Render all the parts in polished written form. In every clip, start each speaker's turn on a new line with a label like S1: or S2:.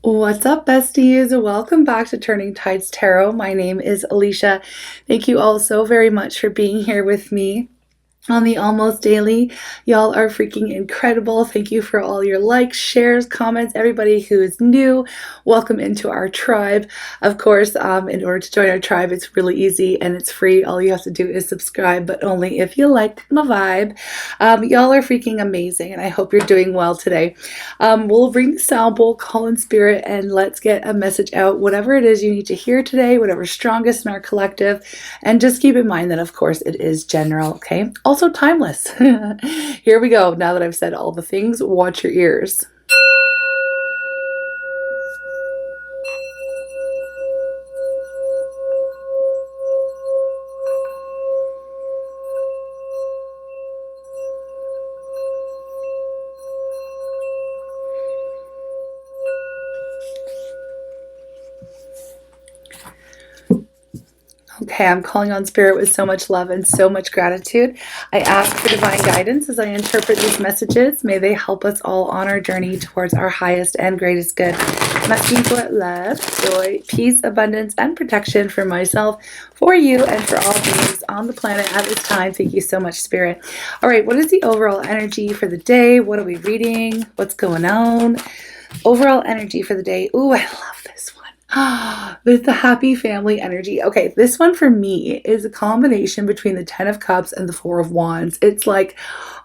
S1: What's up, besties? Welcome back to Turning Tides Tarot. My name is Alishia. Thank you all so very much for being here with me on the Almost Daily. Y'all are freaking incredible. Thank you for all your likes, shares, comments. Everybody who is new, welcome into our tribe. Of course, in order to join our tribe, it's really easy and it's free. All you have to do is subscribe, but only if you like my vibe. Y'all are freaking amazing, and I hope you're doing well today. We'll ring the sound bowl, call in spirit, and let's get a message out. Whatever it is you need to hear today, whatever's strongest in our collective, and just keep in mind that, of course, it is general, okay? Also timeless. Here we go. Now that I've said all the things, watch your ears. Okay, I'm calling on spirit with so much love and so much gratitude. I ask for divine guidance as I interpret these messages. May they help us all on our journey towards our highest and greatest good. Merci pour love, joy, peace, abundance, and protection for myself, for you, and for all beings on the planet at this time. Thank you so much, spirit. All right, what is the overall energy for the day? What are we reading? What's going on? Overall energy for the day. Ooh, I love this one. With the happy family energy. Okay, this one for me is a combination between the 10 of Cups and the 4 of Wands. It's like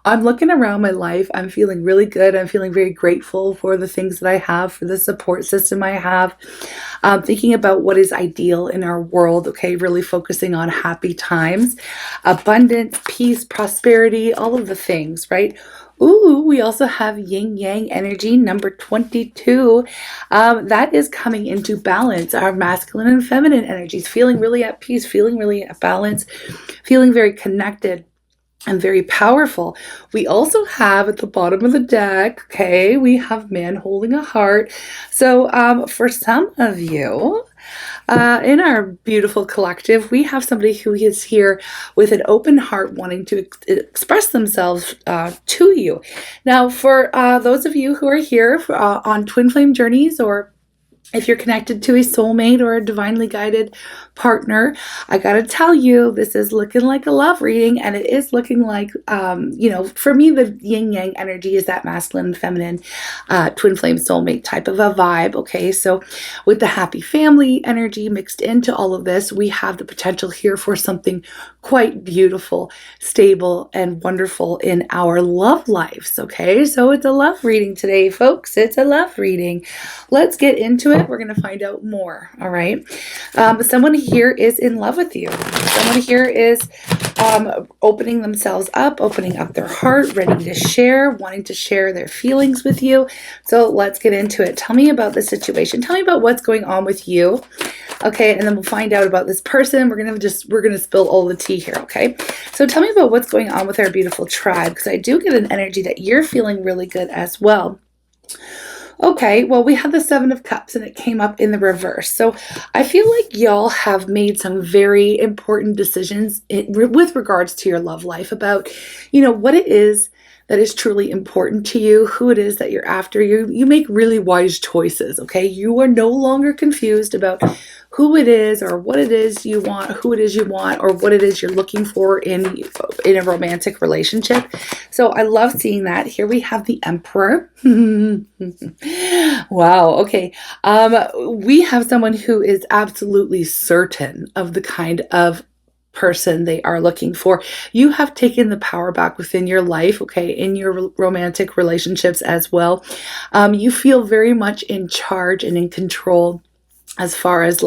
S1: I'm looking around my life. I'm feeling really good. I'm feeling very grateful for the things that I have, for the support system I have. Thinking about what is ideal in our world. Okay, really focusing on happy times, abundance, peace, prosperity, all of the things, right? Ooh, we also have yin yang energy, number 22. That is coming into balance. Our masculine and feminine energies, feeling really at peace, feeling really at balance, feeling very connected and very powerful. We also have at the bottom of the deck, okay, we have man holding a heart. So for some of you, in our beautiful collective, we have somebody who is here with an open heart wanting to express themselves to you. Now, for those of you who are here on Twin Flame Journeys, or if you're connected to a soulmate or a divinely guided partner, I gotta tell you, this is looking like a love reading, and it is looking like, for me, the yin yang energy is that masculine and feminine twin flame soulmate type of a vibe. Okay, so with the happy family energy mixed into all of this, we have the potential here for something quite beautiful, stable, and wonderful in our love lives. Okay, so it's a love reading today, folks. It's a love reading. Let's get into it. We're going to find out more. All right. Someone here is in love with you. Someone here is opening themselves up, opening up their heart, ready to share, wanting to share their feelings with you. So let's get into it. Tell me about the situation. Tell me about what's going on with you. Okay, and then we'll find out about this person. We're gonna spill all the tea here. Okay, so tell me about what's going on with our beautiful tribe, because I do get an energy that you're feeling really good as well. Okay, well, we had the 7 of Cups and it came up in the reverse. So I feel like y'all have made some very important decisions with regards to your love life about, what it is that is truly important to you, who it is that you're after. You make really wise choices, okay? You are no longer confused about who it is or what it is you want, who it is you want, or what it is you're looking for in a romantic relationship. So I love seeing that. Here we have the Emperor. Wow, okay. We have someone who is absolutely certain of the kind of person they are looking for. You have taken the power back within your life, okay, in your romantic relationships as well. You feel very much in charge and in control as far as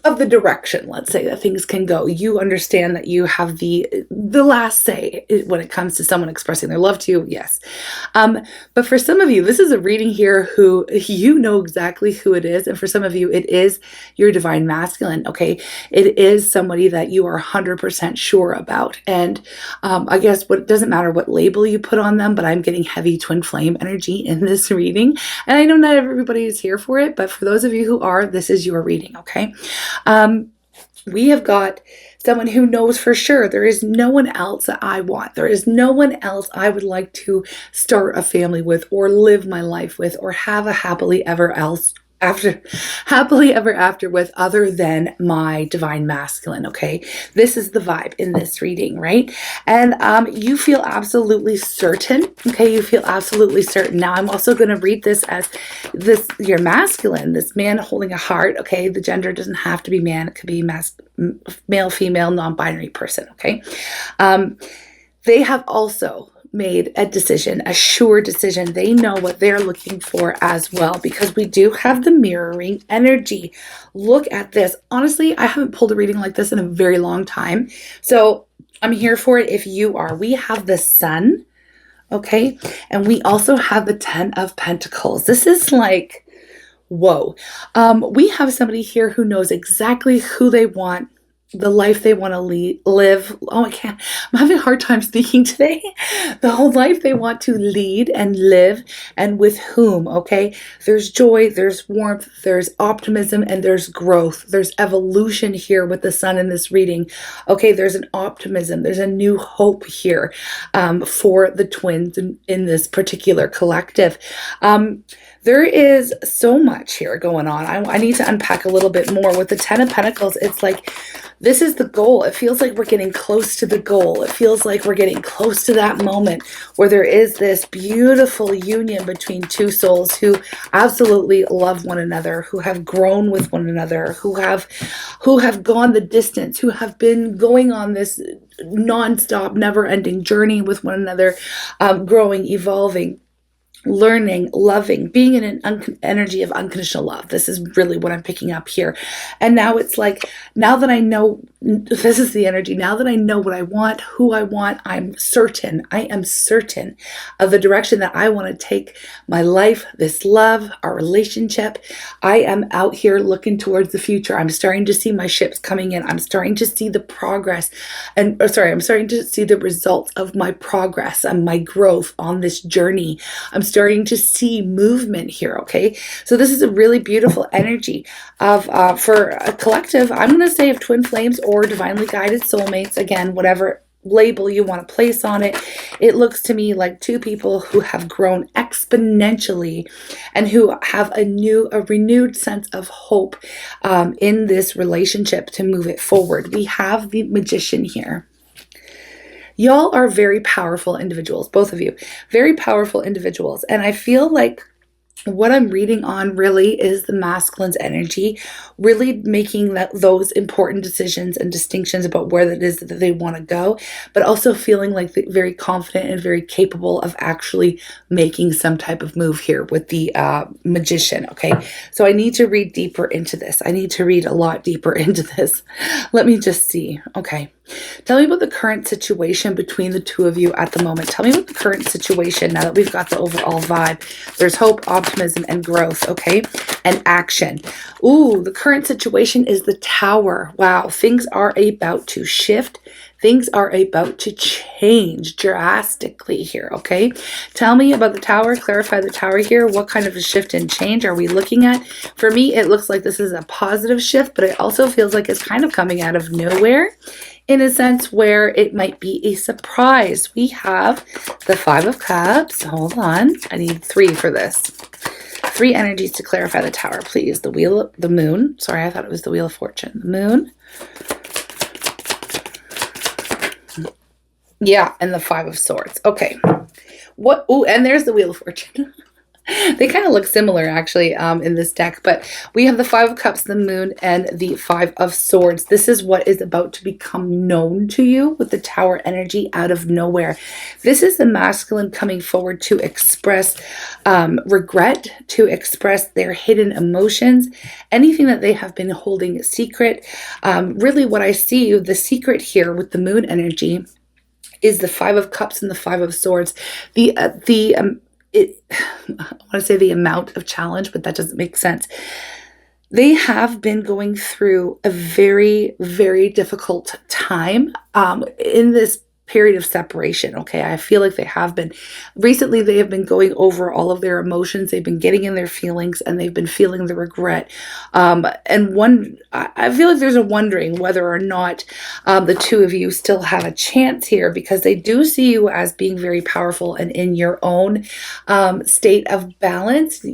S1: of the direction, let's say, that things can go. You understand that you have the last say when it comes to someone expressing their love to you. Yes. But for some of you, this is a reading here who you know exactly who it is. And for some of you, it is your divine masculine. Okay. It is somebody that you are 100% sure about. And I guess it doesn't matter what label you put on them, but I'm getting heavy twin flame energy in this reading. And I know not everybody is here for it, but for those of you who are, this is your reading. Okay. We have got someone who knows for sure there is no one else that I want. There is no one else I would like to start a family with or live my life with or have a happily ever after with other than my divine masculine. Okay, this is the vibe in this reading, right? And you feel absolutely certain. Okay, you feel absolutely certain. Now I'm also going to read this as your masculine, this man holding a heart. Okay, the gender doesn't have to be man, it could be male, female, non-binary person. Okay, they have also made a decision, a sure decision. They know what they're looking for as well, because we do have the mirroring energy. Look at this. Honestly, I haven't pulled a reading like this in a very long time, so I'm here for it if you are. We have the sun, okay, and we also have the 10 of Pentacles. This is like, whoa. We have somebody here who knows exactly who they want, the life they want to live. Oh, I can't. I'm having a hard time speaking today. The whole life they want to lead and live, and with whom, okay? There's joy, there's warmth, there's optimism, and there's growth. There's evolution here with the sun in this reading. Okay, there's an optimism. There's a new hope here for the twins in this particular collective. There is so much here going on. I need to unpack a little bit more. With the 10 of Pentacles, it's like, this is the goal. It feels like we're getting close to the goal. It feels like we're getting close to that moment where there is this beautiful union between two souls who absolutely love one another, who have grown with one another, who have gone the distance, who have been going on this nonstop, never-ending journey with one another, growing, evolving, learning, loving, being in an energy of unconditional love. This is really what I'm picking up here. And now it's like, now that I know, this is the energy, now that I know what I want, who I want, I am certain of the direction that I want to take my life, this love, our relationship. I am out here looking towards the future. I'm starting to see my ships coming in. I'm starting to see the progress I'm starting to see the results of my progress and my growth on this journey. I'm starting to see movement here, okay? So this is a really beautiful energy of for a collective, I'm going to say, of twin flames or divinely guided soulmates. Again, whatever label you want to place on it. It looks to me like two people who have grown exponentially and who have a renewed sense of hope in this relationship to move it forward. We have the Magician here. Y'all are very powerful individuals, both of you, very powerful individuals. And I feel like what I'm reading on really is the masculine's energy, really making those important decisions and distinctions about where it is that they want to go, but also feeling like very confident and very capable of actually making some type of move here with the Magician, okay? So I need to read deeper into this. I need to read a lot deeper into this. Let me just see. Okay. Tell me about the current situation between the two of you at the moment. Tell me about the current situation now that we've got the overall vibe. There's hope, optimism, and growth, okay? And action. Ooh, the current situation is the Tower. Wow, things are about to shift. Things are about to change drastically here, okay? Tell me about the Tower. Clarify the Tower here. What kind of a shift and change are we looking at? For me, it looks like this is a positive shift, but it also feels like it's kind of coming out of nowhere, in a sense where it might be a surprise. We have the Five of Cups. Hold on. I need 3 for this. 3 energies to clarify the Tower, please. The Moon. Sorry, I thought it was the Wheel of Fortune. The Moon. Yeah, and the 5 of Swords. Okay. What? Oh, and there's the Wheel of Fortune. They kind of look similar, actually, in this deck. But we have the 5 of Cups, the Moon, and the 5 of Swords. This is what is about to become known to you with the Tower energy out of nowhere. This is the masculine coming forward to express regret, to express their hidden emotions, anything that they have been holding secret. Really, what I see, the secret here with the Moon energy is the 5 of Cups and the 5 of Swords. I want to say the amount of challenge, but that doesn't make sense. They have been going through a very, very difficult time in this period of separation. Okay, I feel like they have been recently. They have been going over all of their emotions. They've been getting in their feelings, and they've been feeling the regret. And I feel like there's a wondering whether or not the two of you still have a chance here, because they do see you as being very powerful and in your own state of balance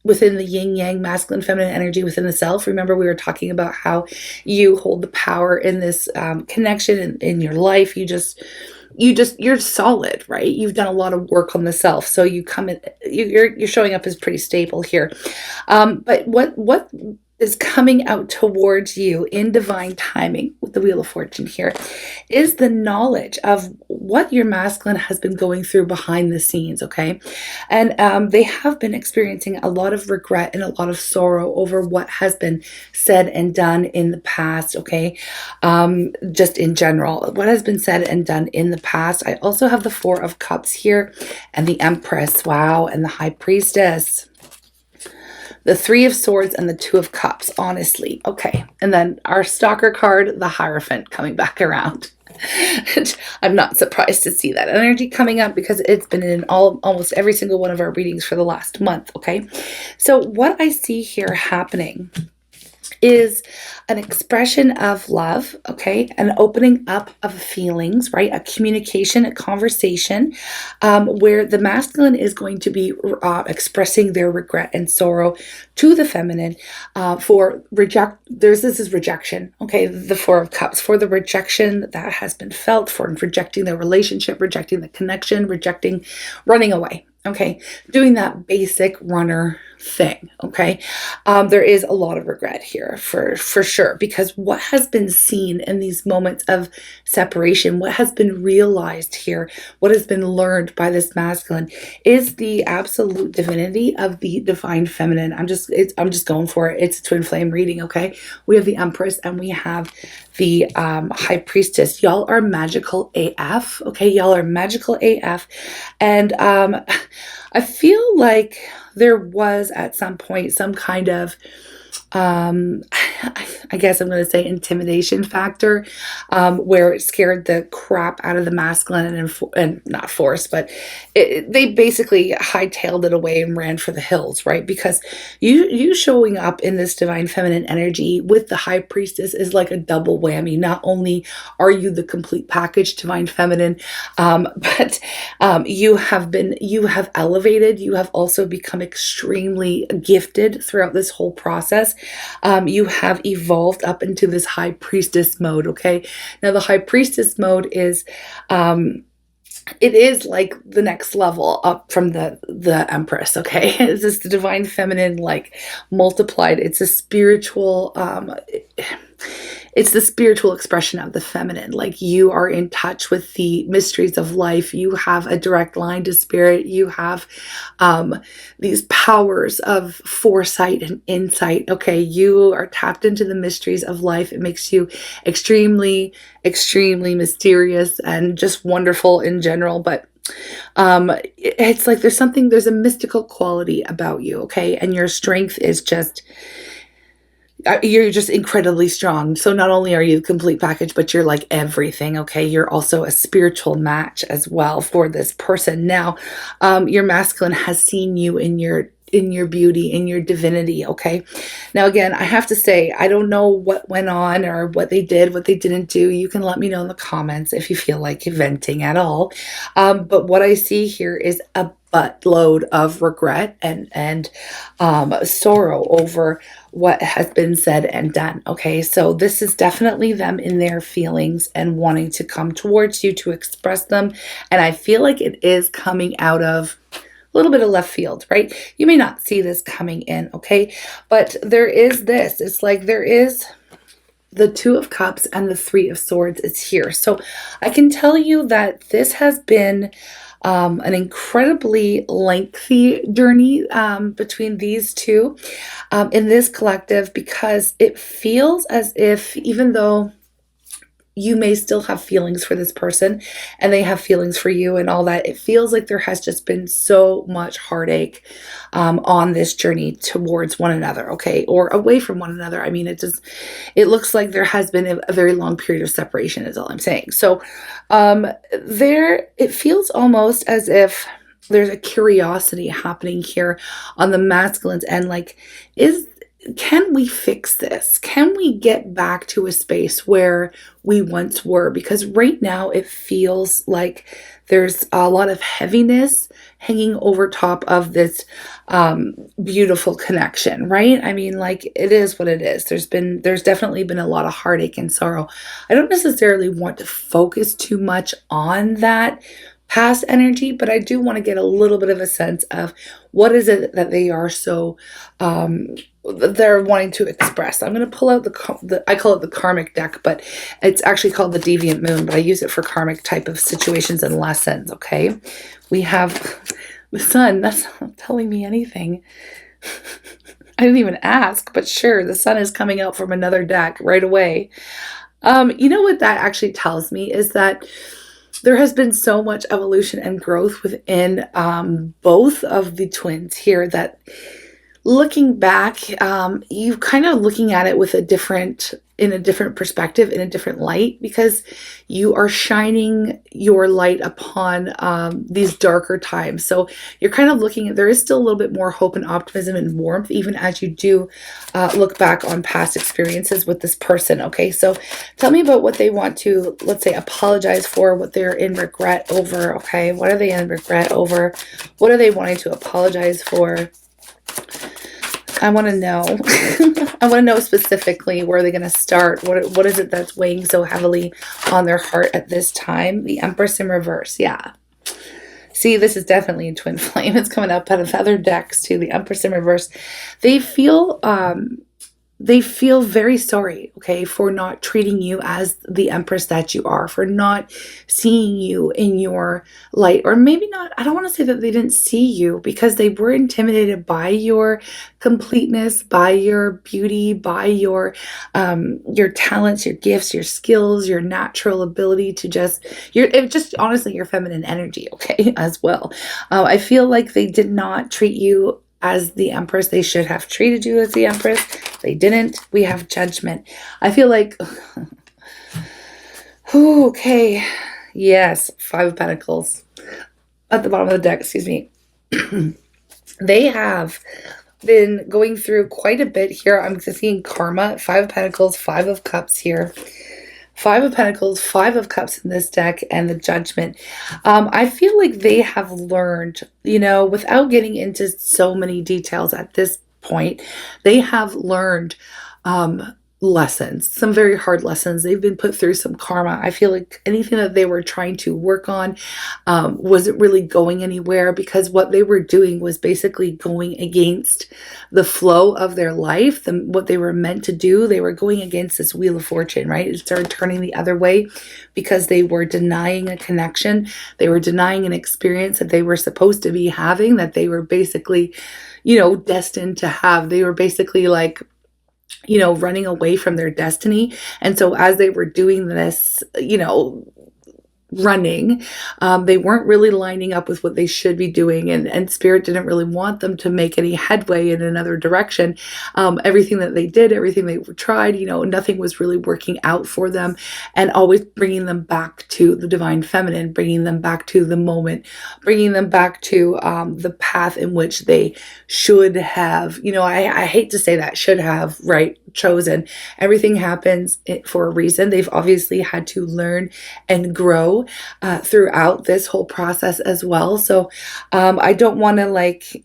S1: within the yin yang, masculine feminine energy within the self. Remember, we were talking about how you hold the power in this connection in your life. You're solid, right? You've done a lot of work on the self, so you come in, you're showing up as pretty stable here. But what is coming out towards you in divine timing with the Wheel of Fortune here is the knowledge of what your masculine has been going through behind the scenes, okay? And they have been experiencing a lot of regret and a lot of sorrow over what has been said and done in the past, okay? Just in general, what has been said and done in the past. I also have the Four of Cups here and the Empress, wow, and the High Priestess. The Three of Swords and the Two of Cups, honestly. Okay. And then our stalker card, the Hierophant, coming back around. I'm not surprised to see that energy coming up, because it's been in almost every single one of our readings for the last month. Okay. So what I see here happening is an expression of love, okay, an opening up of feelings, right, a communication, a conversation, where the masculine is going to be expressing their regret and sorrow to the feminine for this is rejection, okay, the Four of Cups, for the rejection that has been felt, for rejecting the relationship, rejecting the connection, rejecting running away. Okay, doing that basic runner thing. Okay, there is a lot of regret here for sure, because what has been seen in these moments of separation, what has been realized here, what has been learned by this masculine is the absolute divinity of the divine feminine. I'm just going for it. It's a twin flame reading. Okay, we have the Empress and we have the High Priestess. Y'all are magical AF. Okay, y'all are magical AF, and I feel like there was at some point some kind of I guess I'm going to say intimidation factor, where it scared the crap out of the masculine and not forced, but they basically hightailed it away and ran for the hills, right? Because you showing up in this divine feminine energy with the High Priestess is like a double whammy. Not only are you the complete package, divine feminine, but you have elevated. You have also become extremely gifted throughout this whole process. You have evolved up into this High Priestess mode. Okay, now the High Priestess mode is it is like the next level up from the Empress. Okay, it's just the divine feminine like multiplied. It's a spiritual it's the spiritual expression of the feminine. Like, you are in touch with the mysteries of life. You have a direct line to spirit. You have these powers of foresight and insight. Okay, you are tapped into the mysteries of life. It makes you extremely, extremely mysterious and just wonderful in general. But it's like there's a mystical quality about you. Okay, and your strength is you're just incredibly strong. So not only are you the complete package, but you're like everything. Okay, you're also a spiritual match as well for this person. Now, your masculine has seen you in your beauty, in your divinity. Okay, now again, I have to say, I don't know what went on or what they did, what they didn't do. You can let me know in the comments if you feel like venting at all. But what I see here is a buttload of regret and sorrow over what has been said and done. Okay, so this is definitely them in their feelings and wanting to come towards you to express them. And I feel like it is coming out of a little bit of left field, right? You may not see this coming in, okay? But there is this. It's like there is the Two of Cups and the Three of Swords is here. So I can tell you that this has been an incredibly lengthy journey between these two in this collective, because it feels as if, even though you may still have feelings for this person and they have feelings for you and all that. It feels like there has just been so much heartache on this journey towards one another, okay, or away from one another. I mean, it looks like there has been a very long period of separation, is all I'm saying. So it feels almost as if there's a curiosity happening here on the masculine's end. Like, can we fix this? Can we get back to a space where we once were? Because right now it feels like there's a lot of heaviness hanging over top of this beautiful connection, right? I mean, like, it is what it is. There's definitely been a lot of heartache and sorrow. I don't necessarily want to focus too much on that past energy, but I do want to get a little bit of a sense of what is it that they are so they're wanting to express. I'm going to pull out I call it the karmic deck, but it's actually called the deviant moon, but I use it for karmic type of situations and lessons. Okay, we have the sun. That's not telling me anything. I didn't even ask, but sure, the sun is coming out from another deck right away. You know what that actually tells me is that there has been so much evolution and growth within both of the twins here that looking back, you kind of looking at it with in a different perspective, in a different light, because you are shining your light upon these darker times. So you're kind of looking at, there is still a little bit more hope and optimism and warmth, even as you do look back on past experiences with this person. Okay, so tell me about what they want to, let's say, apologize for, what they're in regret over. Okay, what are they in regret over? What are they wanting to apologize for? I want to know. I want to know specifically where they're going to start. What is it that's weighing so heavily on their heart at this time? The Empress in reverse. Yeah. See, this is definitely a twin flame. It's coming up out of other decks too. The Empress in reverse. They feel very sorry, okay, for not treating you as the Empress that you are, for not seeing you in your light. Or maybe not, I don't want to say that they didn't see you, because they were intimidated by your completeness, by your beauty, by your talents, your gifts, your skills, your natural ability to just honestly your feminine energy, okay, as well. I feel like they did not treat you as the Empress. They should have treated you as the Empress. They didn't. We have Judgment. I feel like, okay, yes, Five of Pentacles at the bottom of the deck, excuse me. They have been going through quite a bit here. I'm seeing karma, Five of Pentacles, Five of Cups here. Five of Pentacles, Five of Cups in this deck, and the Judgment. I feel like they have learned, without getting into so many details at this point, they have learned lessons, some very hard lessons. They've been put through some karma. I feel like anything that they were trying to work on wasn't really going anywhere, because what they were doing was basically going against the flow of their life, what they were meant to do. They were going against this Wheel of Fortune, right? It started turning the other way because they were denying a connection. They were denying an experience that they were supposed to be having, that they were basically, destined to have. They were basically like, running away from their destiny. And so as they were doing this, running, they weren't really lining up with what they should be doing, and Spirit didn't really want them to make any headway in another direction. Everything that they did, everything they tried, nothing was really working out for them, and always bringing them back to the divine feminine, bringing them back to the moment, bringing them back to the path in which they should have, I hate to say that, should have, right, chosen. Everything happens for a reason. They've obviously had to learn and grow throughout this whole process as well. So I don't want to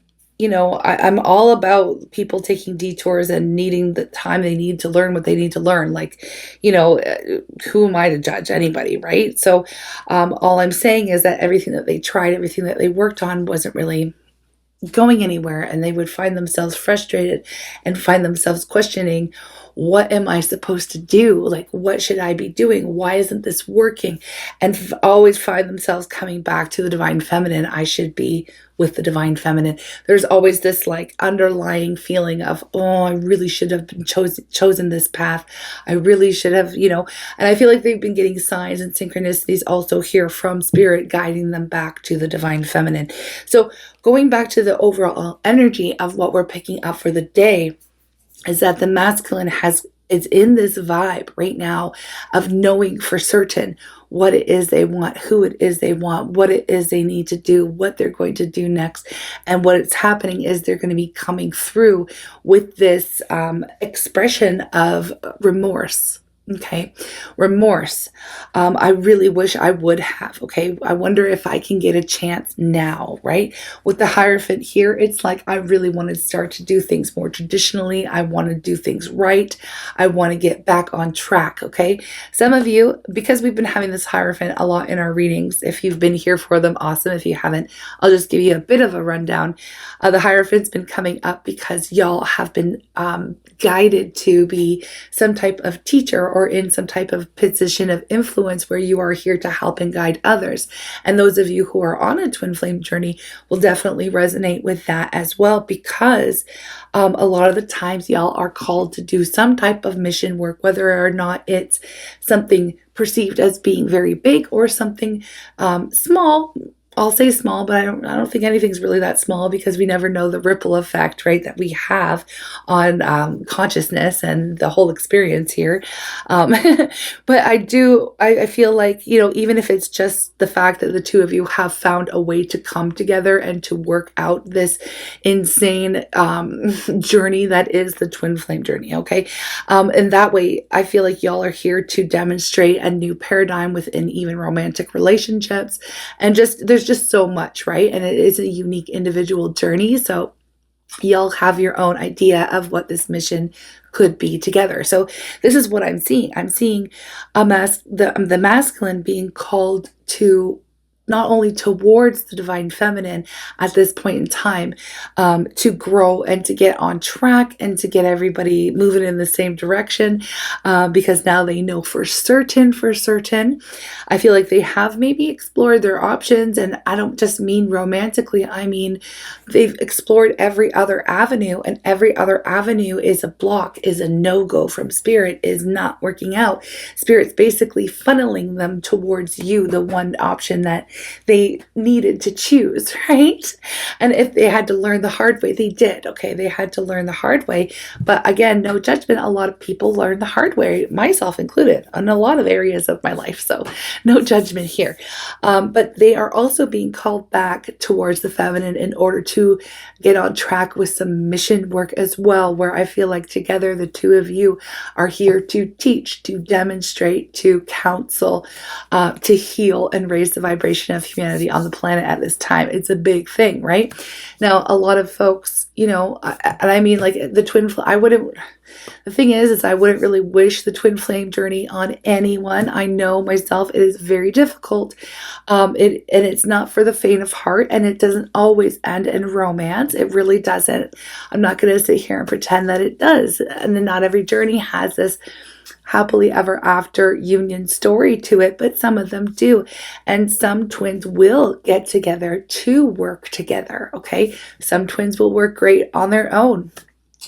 S1: I'm all about people taking detours and needing the time they need to learn what they need to learn. Who am I to judge anybody, right? So all I'm saying is that everything that they tried, everything that they worked on wasn't really going anywhere, and they would find themselves frustrated and find themselves questioning, what am I supposed to do? Like, what should I be doing? Why isn't this working? And always find themselves coming back to the divine feminine. I should be with the divine feminine. There's always this like underlying feeling of, oh, I really should have been chosen this path. I really should have, and I feel like they've been getting signs and synchronicities also here from spirit guiding them back to the divine feminine. So going back to the overall energy of what we're picking up for the day is that the masculine is in this vibe right now of knowing for certain what it is they want, who it is they want, what it is they need to do, what they're going to do next. And what it's happening is they're going to be coming through with this expression of remorse. Okay, remorse. I really wish I would have. Okay, I wonder if I can get a chance now, right? With the Hierophant here, it's like I really want to start to do things more traditionally. I want to do things right. I want to get back on track. Okay, some of you, because we've been having this Hierophant a lot in our readings, if you've been here for them, awesome. If you haven't, I'll just give you a bit of a rundown. The Hierophant's been coming up because y'all have been guided to be some type of teacher or in some type of position of influence where you are here to help and guide others. And those of you who are on a twin flame journey will definitely resonate with that as well, because a lot of the times y'all are called to do some type of mission work, whether or not it's something perceived as being very big or something small. I'll say small, but I don't think anything's really that small, because we never know the ripple effect, right, that we have on consciousness and the whole experience here. But I feel like, even if it's just the fact that the two of you have found a way to come together and to work out this insane journey that is the twin flame journey, okay? And that way, I feel like y'all are here to demonstrate a new paradigm within even romantic relationships. And there's just so much, right? And it is a unique individual journey. So y'all have your own idea of what this mission could be together. So this is what I'm seeing. I'm seeing the masculine being called to not only towards the divine feminine at this point in time, to grow and to get on track and to get everybody moving in the same direction, because now they know for certain. I feel like they have maybe explored their options, and I don't just mean romantically, I mean they've explored every other avenue, and every other avenue is a block, is a no-go from spirit, is not working out. Spirit's basically funneling them towards you, the one option that they needed to choose, right? And if they had to learn the hard way, they did. Okay, they had to learn the hard way. But again, no judgment. A lot of people learn the hard way, myself included, in a lot of areas of my life. So no judgment here. But they are also being called back towards the feminine in order to get on track with some mission work as well, where I feel like together the two of you are here to teach, to demonstrate, to counsel, to heal and raise the vibration of humanity on the planet at this time. It's a big thing, right? Now, a lot of folks, and I mean like the twin flame, the thing is I wouldn't really wish the twin flame journey on anyone. I know myself, it is very difficult. And it's not for the faint of heart, and it doesn't always end in romance. It really doesn't. I'm not going to sit here and pretend that it does. And then not every journey has this happily ever after union story to it, but some of them do. And some twins will get together to work together, okay? Some twins will work great on their own,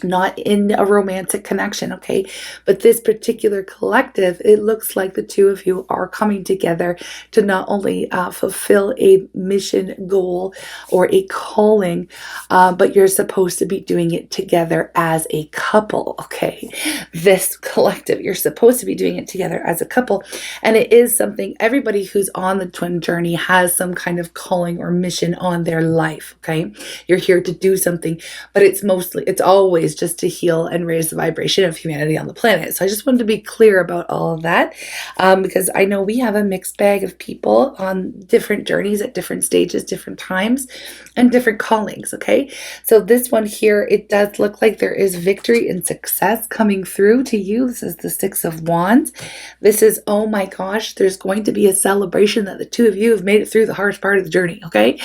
S1: not in a romantic connection, okay? But this particular collective, it looks like the two of you are coming together to not only fulfill a mission goal or a calling, but you're supposed to be doing it together as a couple, okay? This collective, you're supposed to be doing it together as a couple. And it is something, everybody who's on the twin journey has some kind of calling or mission on their life, okay? You're here to do something, but it's always just to heal and raise the vibration of humanity on the planet. So I just wanted to be clear about all of that, because I know we have a mixed bag of people on different journeys at different stages, different times, and different callings, okay? okay? So this one here, it does look like there is victory and success coming through to you. This is the Six of Wands. This is, oh my gosh, there's going to be a celebration that the two of you have made it through the hardest part of the journey, okay?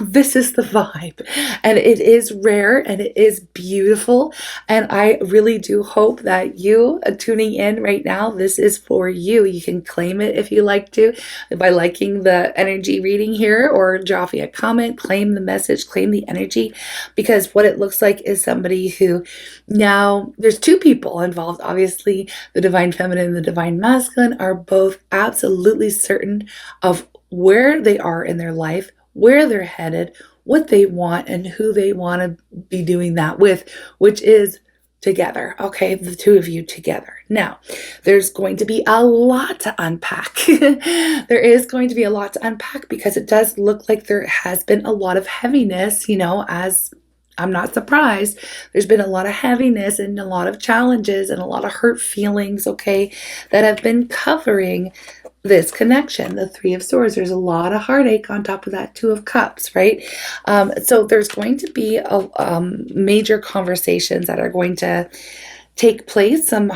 S1: This is the vibe, and it is rare and it is beautiful, and I really do hope that you tuning in right now, this is for you. You can claim it if you like to by liking the energy reading here, or dropping a comment, claim the message, claim the energy, because what it looks like is somebody who, now there's two people involved. Obviously the divine feminine and the divine masculine are both absolutely certain of where they are in their life, where they're headed, what they want, and who they want to be doing that with, which is together, okay? The two of you together. Now, there's going to be a lot to unpack. There is going to be a lot to unpack, because it does look like there has been a lot of heaviness, you know, as I'm not surprised. There's been a lot of heaviness and a lot of challenges and a lot of hurt feelings, okay, that have been covering this connection. The Three of Swords, there's a lot of heartache on top of that Two of Cups, right? So there's going to be major conversations that are going to take place, some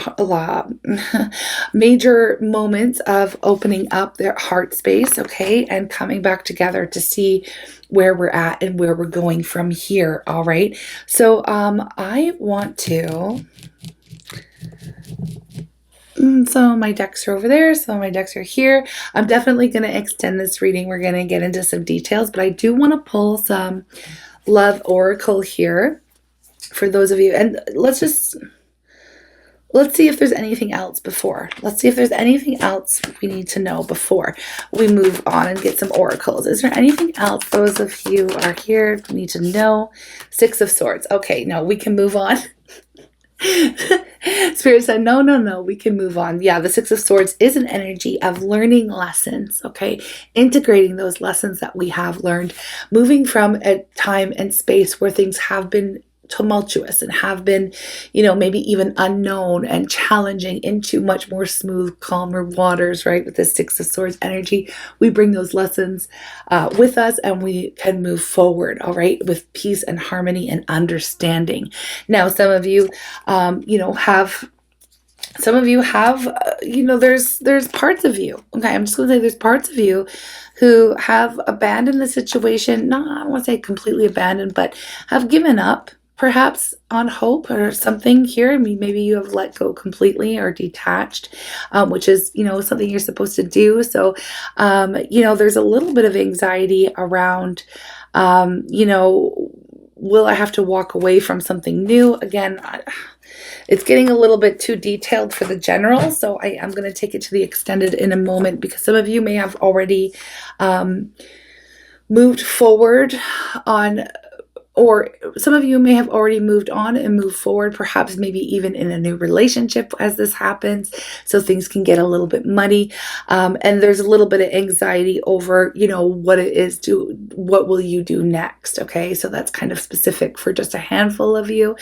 S1: major moments of opening up their heart space, okay, and coming back together to see where we're at and where we're going from here. All right, so I want to, so my decks are over there, so my decks are here. I'm definitely going to extend this reading. We're going to get into some details, but I do want to pull some love oracle here for those of you, and let's see if there's anything else before. Let's see if there's anything else we need to know before we move on and get some oracles. Is there anything else those of you are here need to know? Six of Swords. Okay, no, we can move on. Spirit said, no, we can move on. Yeah, the Six of Swords is an energy of learning lessons, okay? Integrating those lessons that we have learned, moving from a time and space where things have been tumultuous and have been, you know, maybe even unknown and challenging, into much more smooth, calmer waters, right? With the Six of Swords energy, we bring those lessons with us, and we can move forward, all right, with peace and harmony and understanding. Now, some of you, have, there's parts of you, okay, I'm just going to say there's parts of you who have abandoned the situation. No, I don't want to say completely abandoned, but have given up perhaps on hope or something here. I mean, maybe you have let go completely or detached, which is, something you're supposed to do. So, there's a little bit of anxiety around, will I have to walk away from something new? Again, it's getting a little bit too detailed for the general, so I am going to take it to the extended in a moment, because some of you may have already moved forward on, or some of you may have already moved on and moved forward, perhaps maybe even in a new relationship as this happens, so things can get a little bit muddy, and there's a little bit of anxiety over, what it is, what will you do next, okay? So that's kind of specific for just a handful of you.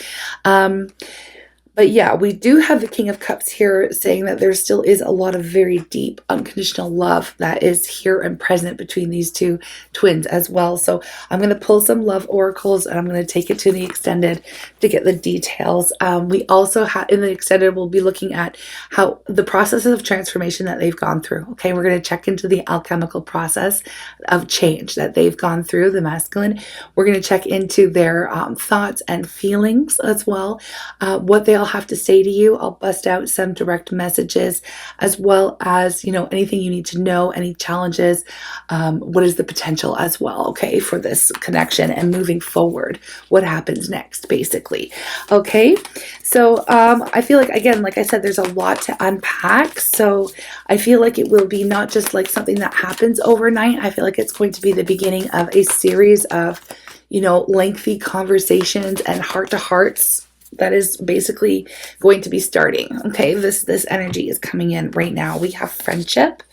S1: But yeah, we do have the King of Cups here saying that there still is a lot of very deep, unconditional love that is here and present between these two twins as well. So I'm going to pull some love oracles, and I'm going to take it to the extended to get the details. We also have, in the extended, we'll be looking at how the processes of transformation that they've gone through. Okay, we're going to check into the alchemical process of change that they've gone through, the masculine. We're going to check into their thoughts and feelings as well, what they'll have to say to you. I'll bust out some direct messages, as well as, anything you need to know, any challenges, what is the potential as well, okay, for this connection and moving forward, what happens next, basically. Okay, so I feel like, again, like I said, there's a lot to unpack, so I feel like it will be not just like something that happens overnight. I feel like it's going to be the beginning of a series of, lengthy conversations and heart-to-hearts that is basically going to be starting. Okay, this energy is coming in right now. We have friendship,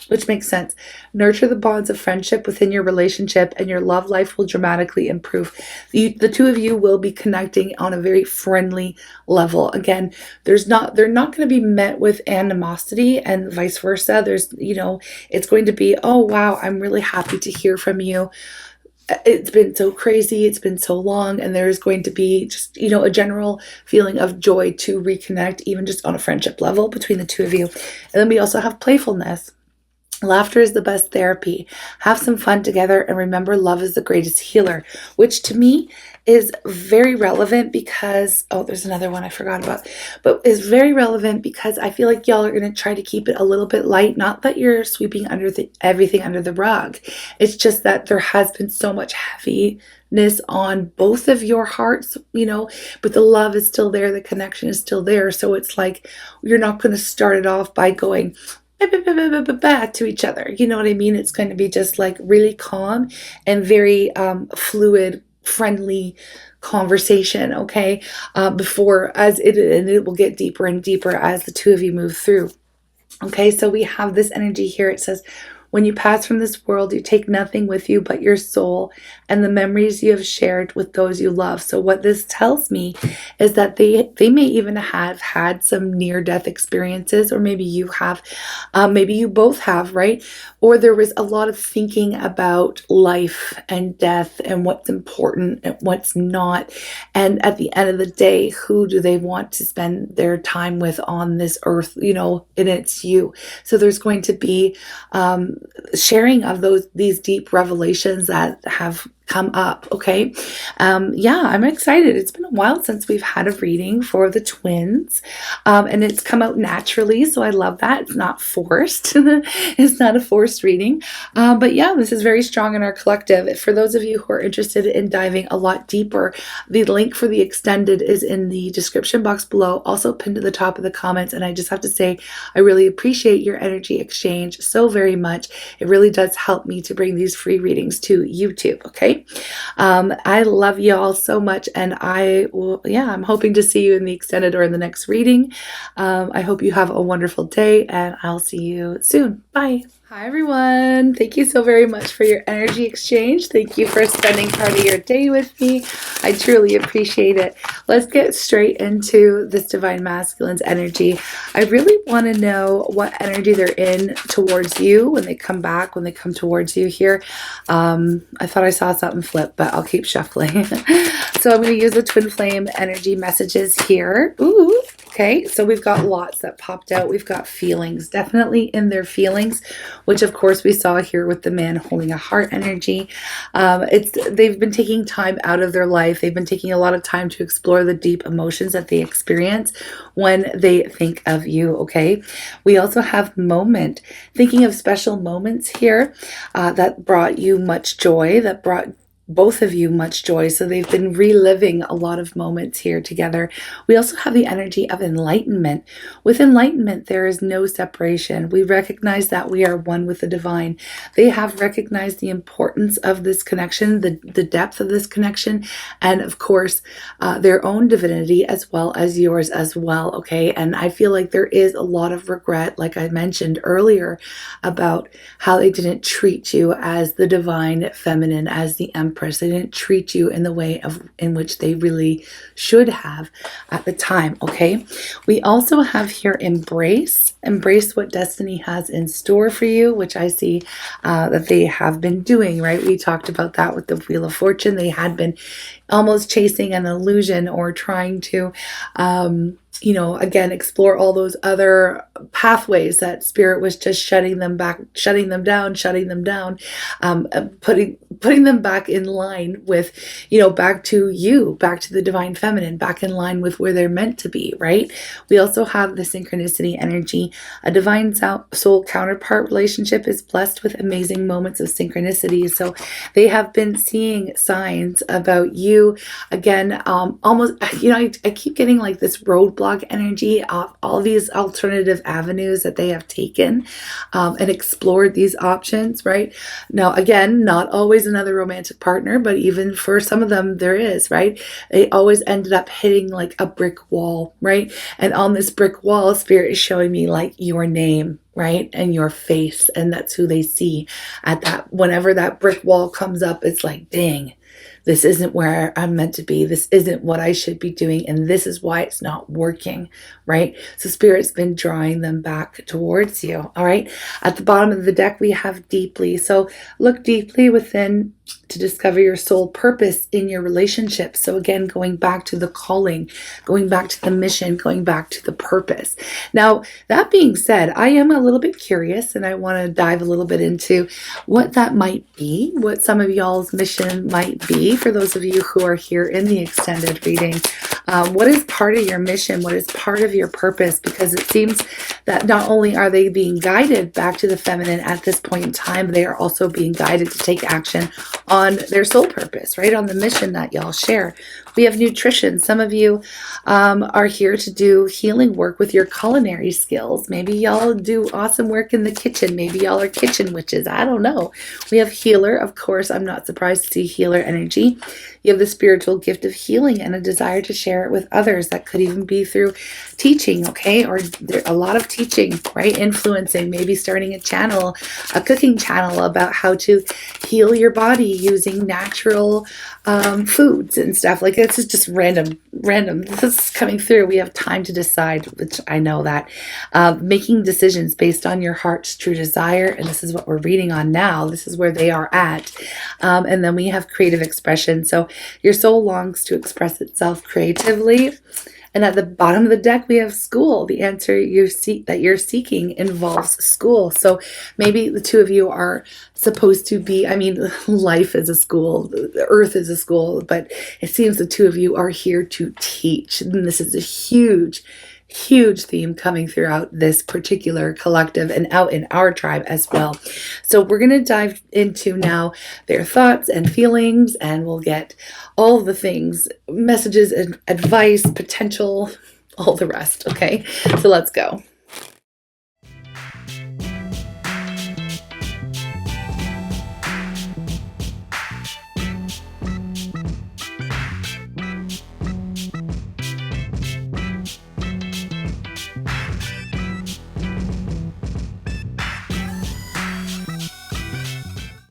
S1: which makes sense. Nurture the bonds of friendship within your relationship, and your love life will dramatically improve. The two of you will be connecting on a very friendly level. Again, they're not going to be met with animosity, and vice versa. There's, it's going to be, oh wow, I'm really happy to hear from you. it's been so crazy, it's been so long, and there's going to be just, a general feeling of joy to reconnect, even just on a friendship level between the two of you. And then we also have playfulness. Laughter is the best therapy. Have some fun together, and remember, love is the greatest healer, which to me is very relevant because, oh, there's another one I forgot about, but is very relevant because I feel like y'all are going to try to keep it a little bit light. Not that you're sweeping everything under the rug. It's just that there has been so much heaviness on both of your hearts, but the love is still there. The connection is still there. So it's like, you're not going to start it off by going back to each other. You know what I mean? It's going to be just like really calm and very fluid, friendly conversation, okay? Before, and it will get deeper and deeper as the two of you move through. Okay, so we have this energy here. It says, when you pass from this world, you take nothing with you but your soul and the memories you have shared with those you love. So what this tells me is that they may even have had some near-death experiences, or maybe you have, maybe you both have, right? Or there was a lot of thinking about life and death and what's important and what's not. And at the end of the day, who do they want to spend their time with on this earth? And it's you. So there's going to be sharing of these deep revelations that have come up. Okay. I'm excited. It's been a while since we've had a reading for the twins. And it's come out naturally. So I love that. It's not forced. It's not a forced reading. But yeah, this is very strong in our collective. For those of you who are interested in diving a lot deeper, the link for the extended is in the description box below, also pinned to the top of the comments. And I just have to say, I really appreciate your energy exchange so very much. It really does help me to bring these free readings to YouTube. Okay. I love you all so much, and I'm hoping to see you in the extended or in the next reading. I hope you have a wonderful day, and I'll see you soon. Bye. Hi everyone. Thank you so very much for your energy exchange. Thank you for spending part of your day with me. I truly appreciate it. Let's get straight into this Divine Masculine's energy. I really want to know what energy they're in towards you when they come back, when they come towards you here. I thought I saw something flip, but I'll keep shuffling. So I'm going to use the twin flame energy messages here. Ooh. Okay, so we've got lots that popped out. We've got feelings, definitely in their feelings, which of course we saw here with the man holding a heart energy. They've been taking time out of their life. They've been taking a lot of time to explore the deep emotions that they experience when they think of you, okay? We also have moment, thinking of special moments here that brought you much joy, that brought both of you much joy. So they've been reliving a lot of moments here together. We also have the energy of enlightenment. With enlightenment, there is no separation. We recognize that we are one with the divine. They have recognized the importance of this connection, the depth of this connection, and of course, their own divinity as well as yours as well, okay? And I feel like there is a lot of regret, like I mentioned earlier, about how they didn't treat you as the divine feminine, as the empress. They didn't treat you in the way in which they really should have at the time, okay? We also have here embrace what destiny has in store for you, which I see that they have been doing, right? We talked about that with the Wheel of Fortune. They had been almost chasing an illusion or trying to again, explore all those other pathways that spirit was just shutting them down, putting them back in line with, back to you, back to the divine feminine, back in line with where they're meant to be, right? We also have the synchronicity energy. A divine soul counterpart relationship is blessed with amazing moments of synchronicity. So they have been seeing signs about you. Again, almost, I keep getting like this roadblock energy of all these alternative avenues that they have taken and explored these options, right? Now, again, not always another romantic partner, but even for some of them, there is, right? They always ended up hitting like a brick wall, right? And on this brick wall, spirit is showing me like your name, right? And your face. And that's who they see at that. Whenever that brick wall comes up, it's like, dang, this isn't where I'm meant to be. This isn't what I should be doing. And this is why it's not working, right? So spirit's been drawing them back towards you. All right. At the bottom of the deck, we have deeply. So look deeply within to discover your soul purpose in your relationship. So again, going back to the calling, going back to the mission, going back to the purpose. Now, that being said, I am a little bit curious and I want to dive a little bit into what that might be, what some of y'all's mission might be for those of you who are here in the extended reading. What is part of your mission? What is part of your purpose? Because it seems that not only are they being guided back to the feminine at this point in time, they are also being guided to take action on their soul purpose, right? On the mission that y'all share. We have nutrition. Some of you are here to do healing work with your culinary skills. Maybe y'all do awesome work in the kitchen. Maybe y'all are kitchen witches. I don't know. We have healer. Of course, I'm not surprised to see healer energy. You have the spiritual gift of healing and a desire to share it with others. That could even be through teaching, okay? Or a lot of teaching, right? Influencing, maybe starting a channel, a cooking channel about how to heal your body using natural foods and stuff. Like, this is just random. This is coming through. We have time to decide, which I know that. Making decisions based on your heart's true desire. And this is what we're reading on now. This is where they are at. And then we have creative expression. So your soul longs to express itself creatively. And at the bottom of the deck, we have school. The answer that you're seeking involves school. So maybe the two of you are supposed to be, I mean, life is a school, the earth is a school, but it seems the two of you are here to teach. And this is a huge theme coming throughout this particular collective and out in our tribe as well. So we're going to dive into now their thoughts and feelings, and we'll get all the things, messages and advice, potential, all the rest. Okay, so let's go.